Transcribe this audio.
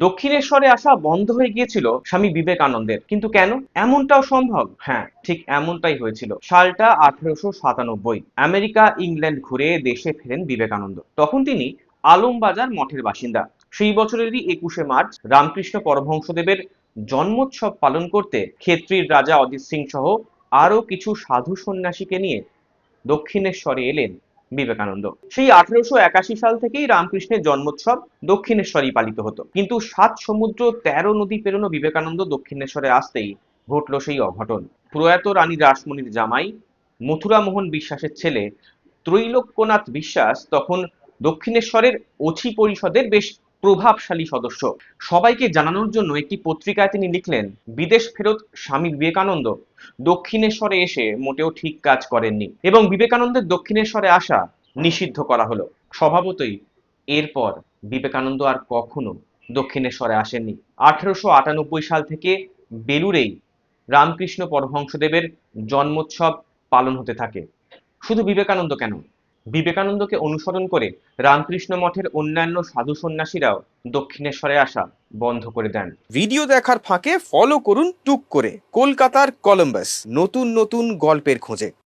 দক্ষিণেশ্বরে আসা বন্ধ হয়ে গিয়েছিল স্বামী বিবেকানন্দের, কিন্তু কেন? এমনটাও সম্ভব? হ্যাঁ, ঠিক এমনটাই হয়েছিল। সালটা 1897। আমেরিকা ইংল্যান্ড ঘুরে দেশে ফেরেন বিবেকানন্দ। তখন তিনি আলমবাজার মঠের বাসিন্দা। সেই বছরেরই 21শে মার্চ রামকৃষ্ণ পরমহংসদেবের জন্মোৎসব পালন করতে ক্ষেত্রীর রাজা অজিত সিং সহ আরো কিছু সাধু সন্ন্যাসীকে নিয়ে দক্ষিণেশ্বরে এলেন বিবেকানন্দ। সেই 1881 সাল থেকেই রামকৃষ্ণের জন্মোৎসব দক্ষিণেশ্বরেই পালিত হতো। কিন্তু 7 সমুদ্র 13 নদী পেরোনো বিবেকানন্দ দক্ষিণেশ্বরে আসতেই ঘটল সেই অঘটন। প্রয়াত রানী রাসমণির জামাই মথুরা মোহন বিশ্বাসের ছেলে ত্রৈলোক্যনাথ বিশ্বাস তখন দক্ষিণেশ্বরের অছি পরিষদের বেশ প্রভাবশালী সদস্য। সবাইকে জানানোর জন্য একটি পত্রিকায় তিনি লিখলেন, বিদেশ ফেরত স্বামী বিবেকানন্দ দক্ষিণেশ্বরে এসে মোটেও ঠিক কাজ করেননি এবং বিবেকানন্দের দক্ষিণেশ্বরে আসা নিষিদ্ধ করা হলো। স্বভাবতই এরপর বিবেকানন্দ আর কখনো দক্ষিণেশ্বরে আসেননি। 1898 সাল থেকে বেলুড়েই রামকৃষ্ণ পরমহংসদেবের জন্মোৎসব পালন হতে থাকে। শুধু বিবেকানন্দ কেন, বিবেকানন্দকে অনুসরণ করে রামকৃষ্ণ মঠের অন্যান্য সাধু সন্ন্যাসীরাও দক্ষিণেশ্বরে আসা বন্ধ করে দেন। ভিডিও দেখার ফাঁকে ফলো করুন টুক করে কলকাতার কলম্বাস নতুন নতুন গল্পের খোঁজে।